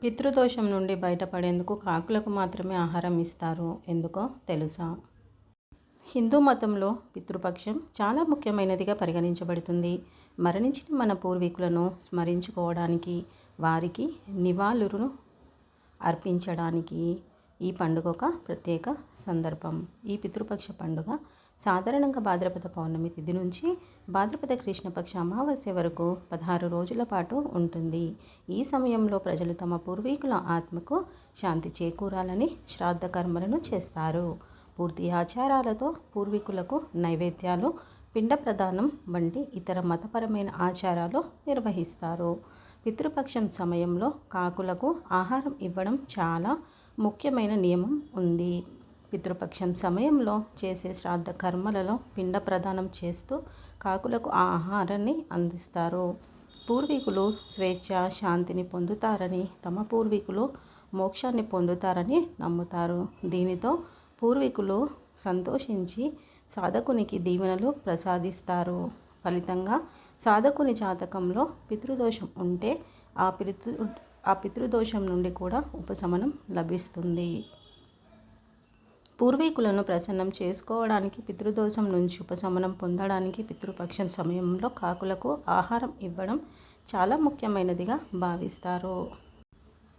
పితృదోషం నుండి బయటపడేందుకు కాకులకు మాత్రమే ఆహారం ఇస్తారు. ఎందుకో తెలుసా? హిందూ మతంలో పితృపక్షం చాలా ముఖ్యమైనదిగా పరిగణించబడుతుంది. మరణించిన మన పూర్వీకులను స్మరించుకోవడానికి, వారికి నివాళులను అర్పించడానికి ఈ పండుగ ఒక ప్రత్యేక సందర్భం. ఈ పితృపక్ష పండుగ సాధారణంగా భాద్రపద పౌర్ణమి తిథి నుంచి భాద్రపద కృష్ణపక్ష అమావాస్య వరకు 16 రోజుల పాటు ఉంటుంది. ఈ సమయంలో ప్రజలు తమ పూర్వీకుల ఆత్మకు శాంతి చేకూరాలని శ్రాద్ధ కర్మలను చేస్తారు. పూర్తి ఆచారాలతో పూర్వీకులకు నైవేద్యాలు, పిండ ప్రదానం వంటి ఇతర మతపరమైన ఆచారాలు నిర్వహిస్తారు. పితృపక్షం సమయంలో కాకులకు ఆహారం ఇవ్వడం చాలా ముఖ్యమైన నియమం ఉంది. పితృపక్షం సమయంలో చేసే శ్రాద్ధ కర్మలలో పిండ ప్రదానం చేస్తూ కాకులకు ఆ ఆహారాన్ని అందిస్తారు. పూర్వీకులు స్వేచ్ఛ, శాంతిని పొందుతారని, తమ పూర్వీకులు మోక్షాన్ని పొందుతారని నమ్ముతారు. దీనితో పూర్వీకులు సంతోషించి సాధకునికి దీవెనలు ప్రసాదిస్తారు. ఫలితంగా సాధకుని జాతకంలో పితృదోషం ఉంటే ఆ పితృదోషం నుండి కూడా ఉపశమనం లభిస్తుంది. పూర్వీకులను ప్రసన్నం చేసుకోవడానికి, పితృదోషం నుంచి ఉపశమనం పొందడానికి పితృపక్షం సమయంలో కాకులకు ఆహారం ఇవ్వడం చాలా ముఖ్యమైనదిగా భావిస్తారు.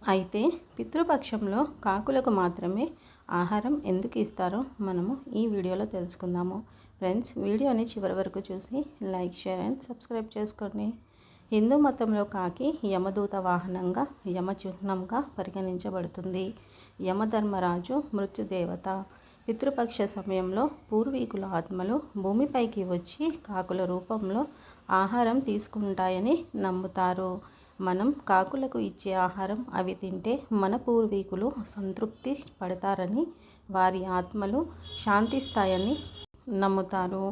అయితే పితృపక్షంలో కాకులకు మాత్రమే ఆహారం ఎందుకు ఇస్తారో మనము ఈ వీడియోలో తెలుసుకుందాము. ఫ్రెండ్స్, వీడియోని చివరి వరకు చూసి లైక్, షేర్ అండ్ సబ్స్క్రైబ్ చేసుకోండి. హిందూ మతంలో కాకి యమదూత వాహనంగా, యమ చిహ్నంగా పరిగణించబడుతుంది. యమధర్మరాజు మృత్యుదేవత. పితృపక్ష సమయంలో పూర్వీకుల ఆత్మలు భూమిపైకి వచ్చి కాకుల రూపంలో ఆహారం తీసుకుంటాయని నమ్ముతారు. మనం కాకులకు ఇచ్చే ఆహారం అవి తింటే మన పూర్వీకులు సంతృప్తి పడతారని, వారి ఆత్మలు శాంతిస్తాయని నమ్ముతారు.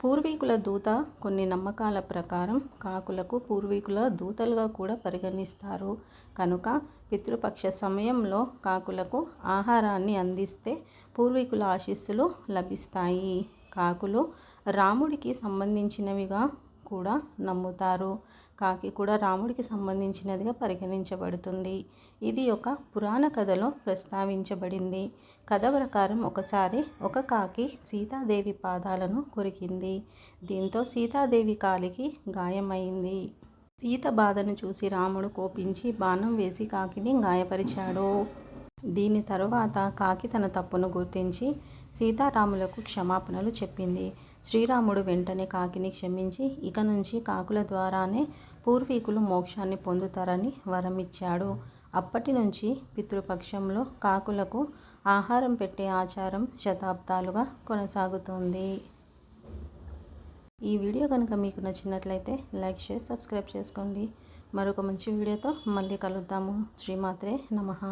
పూర్వీకుల దూత. కొన్ని నమ్మకాల ప్రకారం కాకులకు పూర్వీకుల దూతలుగా కూడా పరిగణిస్తారు. కనుక పితృపక్ష సమయంలో కాకులకు ఆహారాన్ని అందిస్తే పూర్వీకుల ఆశీస్సులు లభిస్తాయి. కాకులు రాముడికి సంబంధించినవిగా కూడా నమ్ముతారు. కాకి కూడా రాముడికి సంబంధించినదిగా పరిగణించబడుతుంది. ఇది ఒక పురాణ కథలో ప్రస్తావించబడింది. కథ ప్రకారం ఒకసారి ఒక కాకి సీతాదేవి పాదాలను కొరికింది. దీంతో సీతాదేవి కాలికి గాయమైంది. సీత బాధను చూసి రాముడు కోపించి బాణం వేసి కాకిని గాయపరిచాడు. దీని తరువాత కాకి తన తప్పును గుర్తించి సీతారాములకు క్షమాపణలు చెప్పింది. శ్రీరాముడు వెంటనే కాకిని క్షమించి ఇక నుంచి కాకుల ద్వారానే పూర్వీకులు మోక్షాన్ని పొందుతారని వరమిచ్చాడు. అప్పటి నుంచి పితృపక్షంలో కాకులకు ఆహారం పెట్టే ఆచారం శతాబ్దాలుగా కొనసాగుతోంది. ఈ వీడియో కనుక మీకు నచ్చినట్లయితే లైక్, షేర్, సబ్స్క్రైబ్ చేసుకోండి. మరొక మంచి వీడియోతో మళ్ళీ కలుద్దాము. శ్రీమాత్రే నమః.